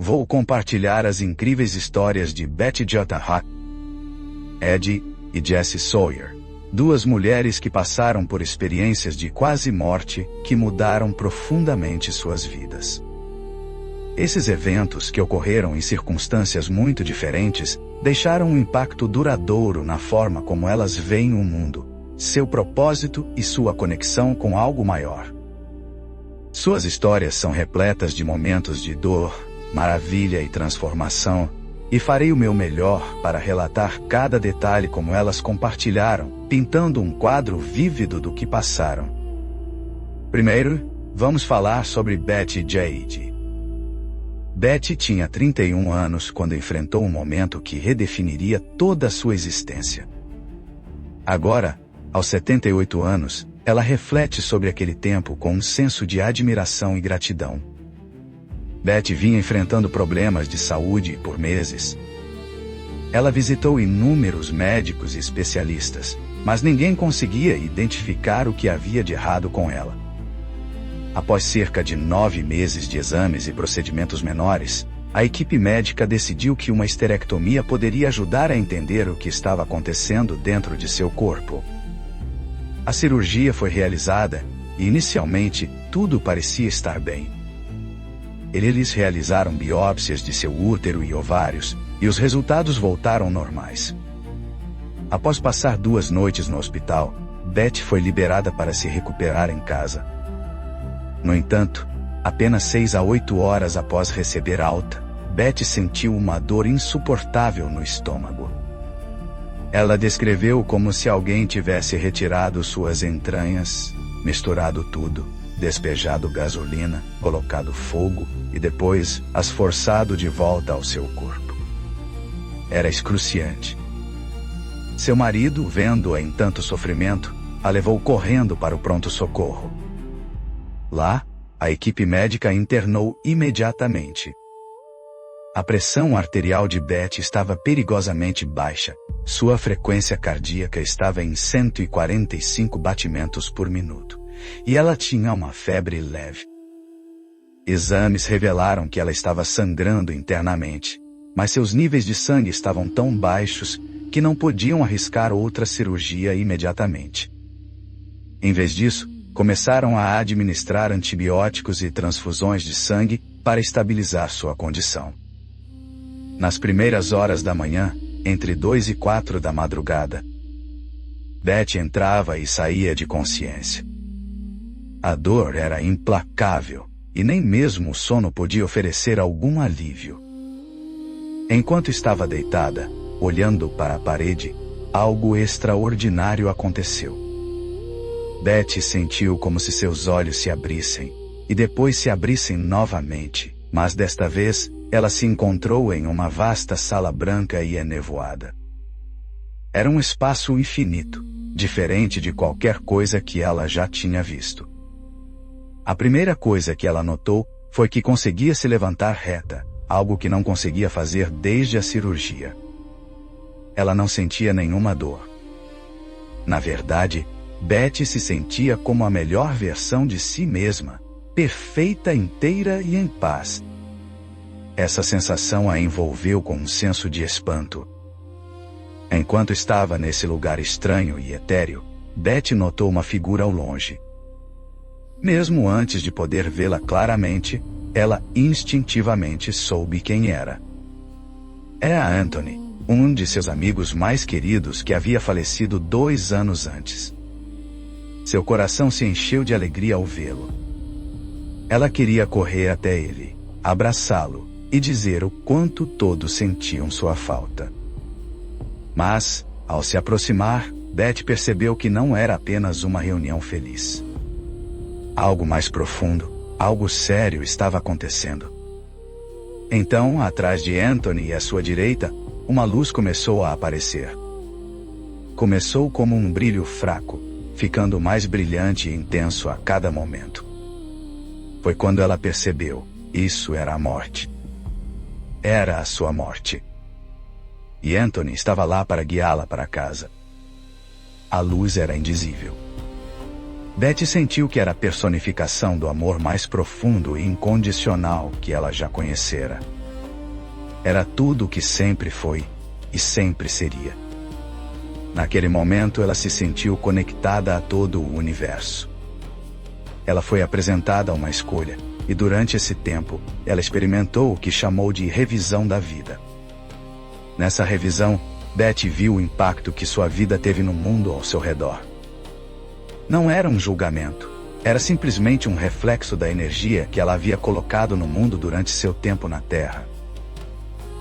vou compartilhar as incríveis histórias de Betty J. Hart, Eddie e Jessie Sawyer, duas mulheres que passaram por experiências de quase morte que mudaram profundamente suas vidas. Esses eventos, que ocorreram em circunstâncias muito diferentes, deixaram um impacto duradouro na forma como elas veem o mundo, seu propósito e sua conexão com algo maior. Suas histórias são repletas de momentos de dor, maravilha e transformação, e farei o meu melhor para relatar cada detalhe como elas compartilharam, pintando um quadro vívido do que passaram. Primeiro, vamos falar sobre Betty Jade. Betty tinha 31 anos quando enfrentou um momento que redefiniria toda a sua existência. Agora, aos 78 anos, ela reflete sobre aquele tempo com um senso de admiração e gratidão. Betty vinha enfrentando problemas de saúde por meses. Ela visitou inúmeros médicos e especialistas, mas ninguém conseguia identificar o que havia de errado com ela. Após cerca de 9 meses de exames e procedimentos menores, a equipe médica decidiu que uma esterectomia poderia ajudar a entender o que estava acontecendo dentro de seu corpo. A cirurgia foi realizada e, inicialmente, tudo parecia estar bem. Eles realizaram biópsias de seu útero e ovários, e os resultados voltaram normais. Após passar 2 noites no hospital, Betty foi liberada para se recuperar em casa. No entanto, apenas 6 a 8 horas após receber alta, Betty sentiu uma dor insuportável no estômago. Ela descreveu como se alguém tivesse retirado suas entranhas, misturado tudo, despejado gasolina, colocado fogo e depois as forçado de volta ao seu corpo. Era excruciante. Seu marido, vendo-a em tanto sofrimento, a levou correndo para o pronto-socorro. Lá, a equipe médica a internou imediatamente. A pressão arterial de Betty estava perigosamente baixa. Sua frequência cardíaca estava em 145 batimentos por minuto. E ela tinha uma febre leve. Exames revelaram que ela estava sangrando internamente, mas seus níveis de sangue estavam tão baixos que não podiam arriscar outra cirurgia imediatamente. Em vez disso, começaram a administrar antibióticos e transfusões de sangue para estabilizar sua condição. Nas primeiras horas da manhã, entre 2 e 4 da madrugada, Betty entrava e saía de consciência. A dor era implacável, e nem mesmo o sono podia oferecer algum alívio. Enquanto estava deitada, olhando para a parede, algo extraordinário aconteceu. Betty sentiu como se seus olhos se abrissem, e depois se abrissem novamente, mas desta vez, ela se encontrou em uma vasta sala branca e enevoada. Era um espaço infinito, diferente de qualquer coisa que ela já tinha visto. A primeira coisa que ela notou foi que conseguia se levantar reta, algo que não conseguia fazer desde a cirurgia. Ela não sentia nenhuma dor. Na verdade, Betty se sentia como a melhor versão de si mesma, perfeita, inteira e em paz. Essa sensação a envolveu com um senso de espanto. Enquanto estava nesse lugar estranho e etéreo, Betty notou uma figura ao longe. Mesmo antes de poder vê-la claramente, ela instintivamente soube quem era. Era Anthony, um de seus amigos mais queridos que havia falecido 2 anos antes. Seu coração se encheu de alegria ao vê-lo. Ela queria correr até ele, abraçá-lo e dizer o quanto todos sentiam sua falta. Mas, ao se aproximar, Betty percebeu que não era apenas uma reunião feliz. Algo mais profundo, algo sério estava acontecendo. Então, atrás de Anthony e à sua direita, uma luz começou a aparecer. Começou como um brilho fraco, ficando mais brilhante e intenso a cada momento. Foi quando ela percebeu, isso era a morte. Era a sua morte. E Anthony estava lá para guiá-la para casa. A luz era indizível. Betty sentiu que era a personificação do amor mais profundo e incondicional que ela já conhecera. Era tudo o que sempre foi, e sempre seria. Naquele momento ela se sentiu conectada a todo o universo. Ela foi apresentada a uma escolha, e durante esse tempo, ela experimentou o que chamou de revisão da vida. Nessa revisão, Betty viu o impacto que sua vida teve no mundo ao seu redor. Não era um julgamento, era simplesmente um reflexo da energia que ela havia colocado no mundo durante seu tempo na Terra.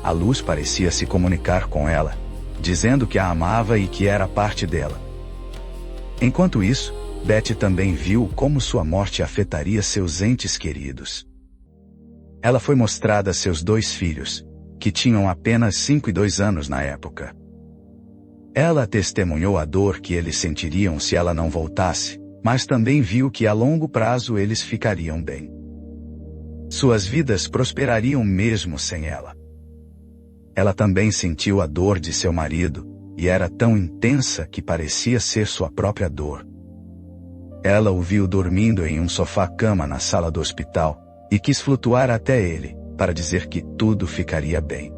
A luz parecia se comunicar com ela, dizendo que a amava e que era parte dela. Enquanto isso, Betty também viu como sua morte afetaria seus entes queridos. Ela foi mostrada seus 2 filhos, que tinham apenas 5 e 2 anos na época. Ela testemunhou a dor que eles sentiriam se ela não voltasse, mas também viu que a longo prazo eles ficariam bem. Suas vidas prosperariam mesmo sem ela. Ela também sentiu a dor de seu marido, e era tão intensa que parecia ser sua própria dor. Ela o viu dormindo em um sofá-cama na sala do hospital, e quis flutuar até ele, para dizer que tudo ficaria bem.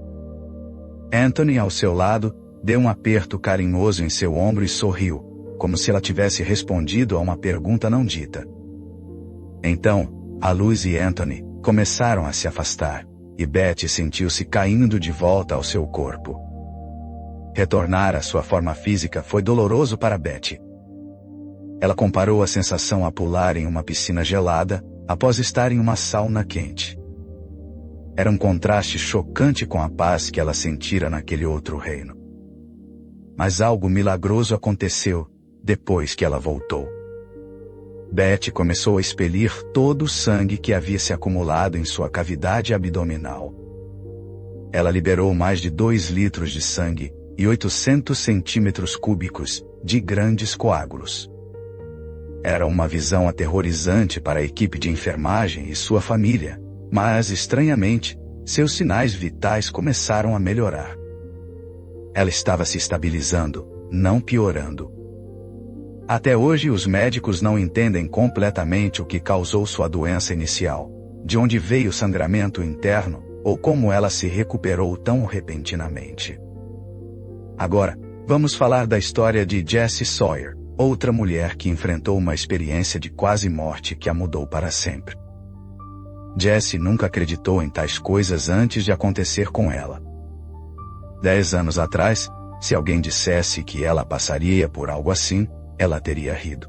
Anthony, ao seu lado, deu um aperto carinhoso em seu ombro e sorriu, como se ela tivesse respondido a uma pergunta não dita. Então, a luz e Anthony começaram a se afastar, e Betty sentiu-se caindo de volta ao seu corpo. Retornar à sua forma física foi doloroso para Betty. Ela comparou a sensação a pular em uma piscina gelada, após estar em uma sauna quente. Era um contraste chocante com a paz que ela sentira naquele outro reino. Mas algo milagroso aconteceu, depois que ela voltou. Betty começou a expelir todo o sangue que havia se acumulado em sua cavidade abdominal. Ela liberou mais de 2 litros de sangue, e 800 centímetros cúbicos, de grandes coágulos. Era uma visão aterrorizante para a equipe de enfermagem e sua família, mas, estranhamente, seus sinais vitais começaram a melhorar. Ela estava se estabilizando, não piorando. Até hoje os médicos não entendem completamente o que causou sua doença inicial, de onde veio o sangramento interno, ou como ela se recuperou tão repentinamente. Agora, vamos falar da história de Jessie Sawyer, outra mulher que enfrentou uma experiência de quase morte que a mudou para sempre. Jessie nunca acreditou em tais coisas antes de acontecer com ela. 10 anos atrás, se alguém dissesse que ela passaria por algo assim, ela teria rido.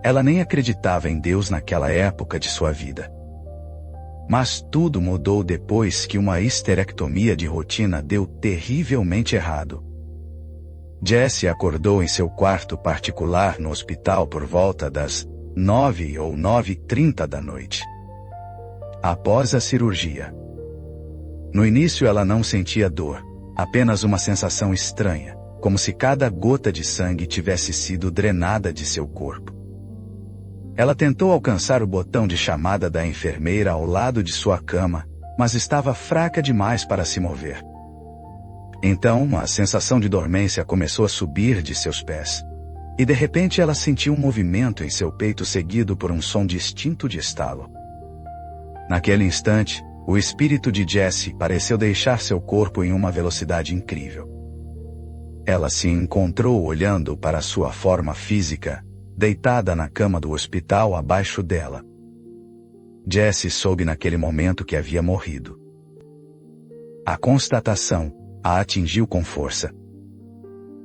Ela nem acreditava em Deus naquela época de sua vida. Mas tudo mudou depois que uma histerectomia de rotina deu terrivelmente errado. Jessie acordou em seu quarto particular no hospital por volta das 9 ou 9h30 da noite. Após a cirurgia. No início ela não sentia dor, apenas uma sensação estranha, como se cada gota de sangue tivesse sido drenada de seu corpo. Ela tentou alcançar o botão de chamada da enfermeira ao lado de sua cama, mas estava fraca demais para se mover. Então, a sensação de dormência começou a subir de seus pés. E de repente ela sentiu um movimento em seu peito seguido por um som distinto de estalo. Naquele instante, o espírito de Jessie pareceu deixar seu corpo em uma velocidade incrível. Ela se encontrou olhando para sua forma física, deitada na cama do hospital abaixo dela. Jessie soube naquele momento que havia morrido. A constatação a atingiu com força.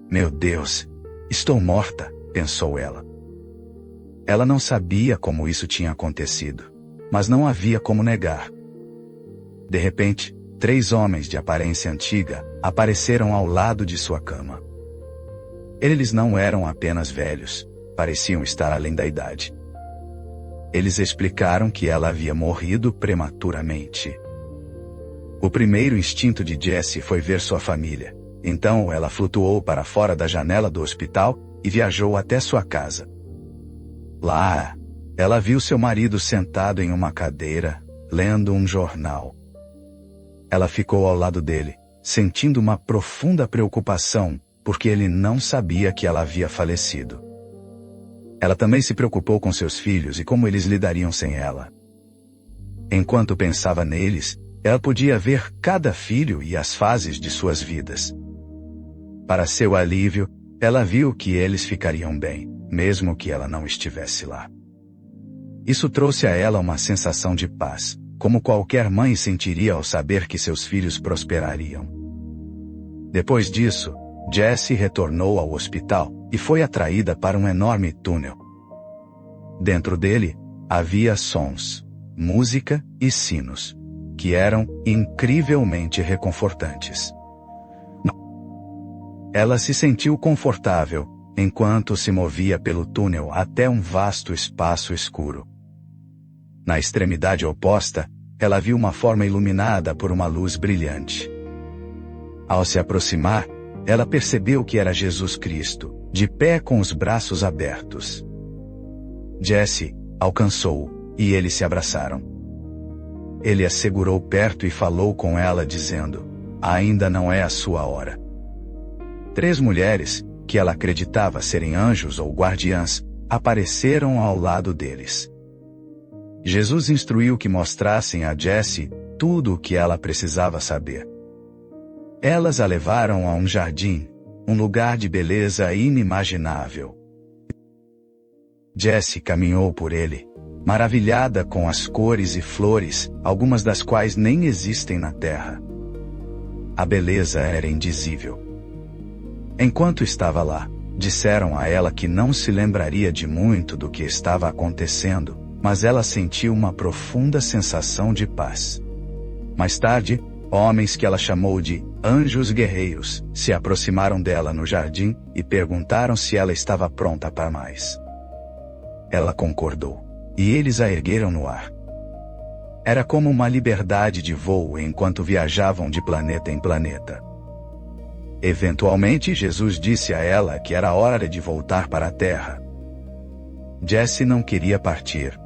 Meu Deus, estou morta, pensou ela. Ela não sabia como isso tinha acontecido, mas não havia como negar. De repente, 3 homens de aparência antiga apareceram ao lado de sua cama. Eles não eram apenas velhos, pareciam estar além da idade. Eles explicaram que ela havia morrido prematuramente. O primeiro instinto de Jessie foi ver sua família, então ela flutuou para fora da janela do hospital e viajou até sua casa. Lá, ela viu seu marido sentado em uma cadeira, lendo um jornal. Ela ficou ao lado dele, sentindo uma profunda preocupação, porque ele não sabia que ela havia falecido. Ela também se preocupou com seus filhos e como eles lidariam sem ela. Enquanto pensava neles, ela podia ver cada filho e as fases de suas vidas. Para seu alívio, ela viu que eles ficariam bem, mesmo que ela não estivesse lá. Isso trouxe a ela uma sensação de paz, como qualquer mãe sentiria ao saber que seus filhos prosperariam. Depois disso, Jessie retornou ao hospital e foi atraída para um enorme túnel. Dentro dele, havia sons, música e sinos, que eram incrivelmente reconfortantes. Ela se sentiu confortável, enquanto se movia pelo túnel até um vasto espaço escuro. Na extremidade oposta, ela viu uma forma iluminada por uma luz brilhante. Ao se aproximar, ela percebeu que era Jesus Cristo, de pé com os braços abertos. Jessie alcançou-o, e eles se abraçaram. Ele a segurou perto e falou com ela dizendo: ainda não é a sua hora. 3 mulheres, que ela acreditava serem anjos ou guardiãs, apareceram ao lado deles. Jesus instruiu que mostrassem a Jessie tudo o que ela precisava saber. Elas a levaram a um jardim, um lugar de beleza inimaginável. Jessie caminhou por ele, maravilhada com as cores e flores, algumas das quais nem existem na terra. A beleza era indizível. Enquanto estava lá, disseram a ela que não se lembraria de muito do que estava acontecendo, mas ela sentiu uma profunda sensação de paz. Mais tarde, homens que ela chamou de anjos guerreiros se aproximaram dela no jardim e perguntaram se ela estava pronta para mais. Ela concordou, e eles a ergueram no ar. Era como uma liberdade de voo enquanto viajavam de planeta em planeta. Eventualmente, Jesus disse a ela que era hora de voltar para a Terra. Jessie não queria partir.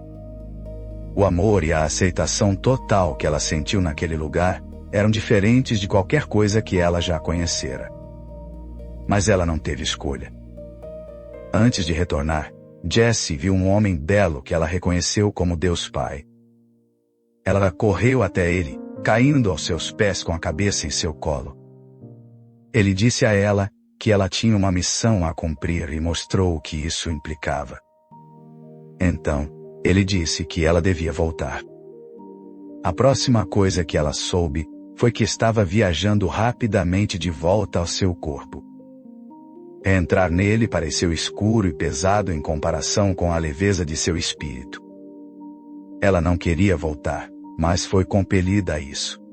O amor e a aceitação total que ela sentiu naquele lugar eram diferentes de qualquer coisa que ela já conhecera. Mas ela não teve escolha. Antes de retornar, Jessie viu um homem belo que ela reconheceu como Deus Pai. Ela correu até ele, caindo aos seus pés com a cabeça em seu colo. Ele disse a ela que ela tinha uma missão a cumprir e mostrou o que isso implicava. Então, ele disse que ela devia voltar. A próxima coisa que ela soube foi que estava viajando rapidamente de volta ao seu corpo. Entrar nele pareceu escuro e pesado em comparação com a leveza de seu espírito. Ela não queria voltar, mas foi compelida a isso.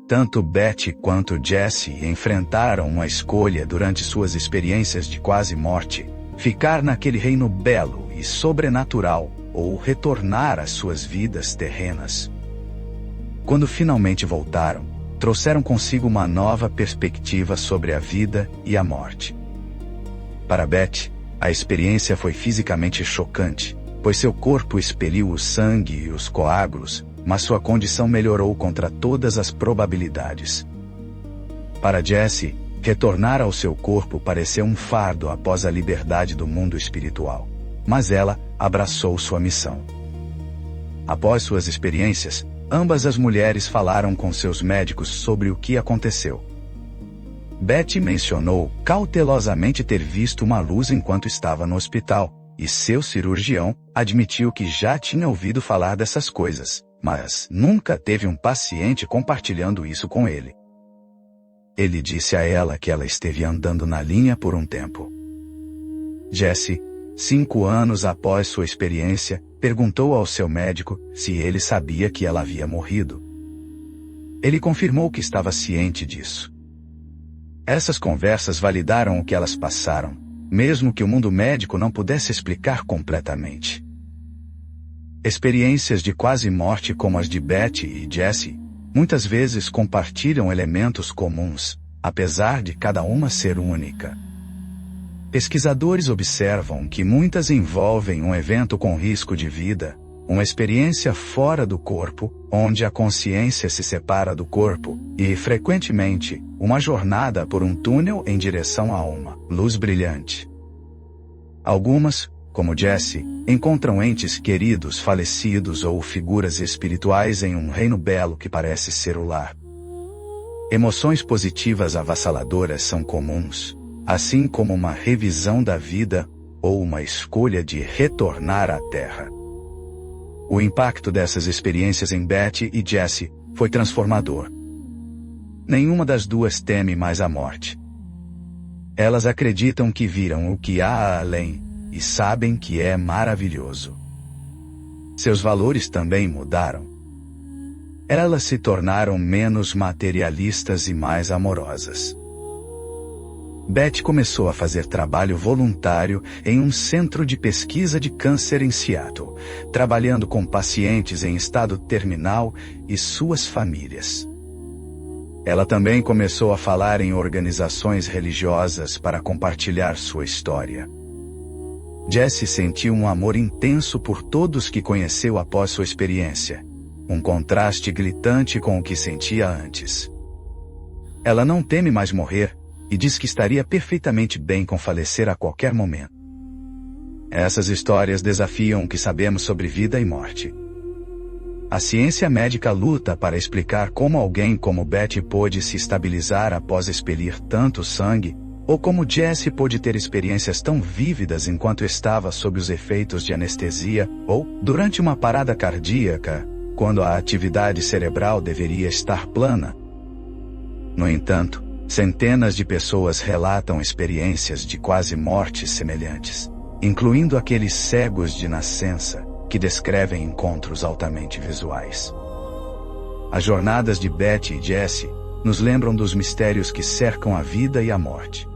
Tanto Betty quanto Jessie enfrentaram uma escolha durante suas experiências de quase morte: ficar naquele reino belo e sobrenatural, ou retornar às suas vidas terrenas. Quando finalmente voltaram, trouxeram consigo uma nova perspectiva sobre a vida e a morte. Para Betty, a experiência foi fisicamente chocante, pois seu corpo expeliu o sangue e os coágulos, mas sua condição melhorou contra todas as probabilidades. Para Jessie, retornar ao seu corpo pareceu um fardo após a liberdade do mundo espiritual, mas ela abraçou sua missão. Após suas experiências, ambas as mulheres falaram com seus médicos sobre o que aconteceu. Betty mencionou cautelosamente ter visto uma luz enquanto estava no hospital, e seu cirurgião admitiu que já tinha ouvido falar dessas coisas, mas nunca teve um paciente compartilhando isso com ele. Ele disse a ela que ela esteve andando na linha por um tempo. Jessie, 5 anos após sua experiência, perguntou ao seu médico se ele sabia que ela havia morrido. Ele confirmou que estava ciente disso. Essas conversas validaram o que elas passaram, mesmo que o mundo médico não pudesse explicar completamente. Experiências de quase morte como as de Betty e Jessie, muitas vezes compartilham elementos comuns, apesar de cada uma ser única. Pesquisadores observam que muitas envolvem um evento com risco de vida, uma experiência fora do corpo, onde a consciência se separa do corpo, e, frequentemente, uma jornada por um túnel em direção a uma luz brilhante. Algumas, como Jessie, encontram entes queridos falecidos ou figuras espirituais em um reino belo que parece ser o lar. Emoções positivas avassaladoras são comuns, assim como uma revisão da vida ou uma escolha de retornar à Terra. O impacto dessas experiências em Betty e Jessie foi transformador. Nenhuma das duas teme mais a morte. Elas acreditam que viram o que há além e sabem que é maravilhoso. Seus valores também mudaram. Elas se tornaram menos materialistas e mais amorosas. Betty começou a fazer trabalho voluntário em um centro de pesquisa de câncer em Seattle, trabalhando com pacientes em estado terminal e suas famílias. Ela também começou a falar em organizações religiosas para compartilhar sua história. Jessie sentiu um amor intenso por todos que conheceu após sua experiência, um contraste gritante com o que sentia antes. Ela não teme mais morrer e diz que estaria perfeitamente bem com falecer a qualquer momento. Essas histórias desafiam o que sabemos sobre vida e morte. A ciência médica luta para explicar como alguém como Betty pôde se estabilizar após expelir tanto sangue, ou como Jessie pôde ter experiências tão vívidas enquanto estava sob os efeitos de anestesia, ou durante uma parada cardíaca, quando a atividade cerebral deveria estar plana. No entanto, centenas de pessoas relatam experiências de quase mortes semelhantes, incluindo aqueles cegos de nascença, que descrevem encontros altamente visuais. As jornadas de Betty e Jessie nos lembram dos mistérios que cercam a vida e a morte.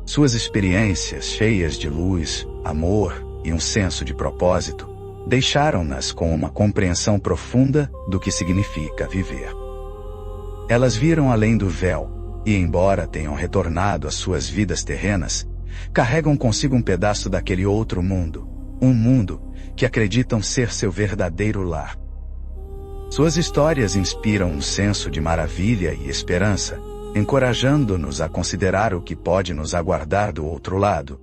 Suas experiências cheias de luz, amor e um senso de propósito deixaram-nas com uma compreensão profunda do que significa viver. Elas viram além do véu e, embora tenham retornado às suas vidas terrenas, carregam consigo um pedaço daquele outro mundo, um mundo que acreditam ser seu verdadeiro lar. Suas histórias inspiram um senso de maravilha e esperança, encorajando-nos a considerar o que pode nos aguardar do outro lado,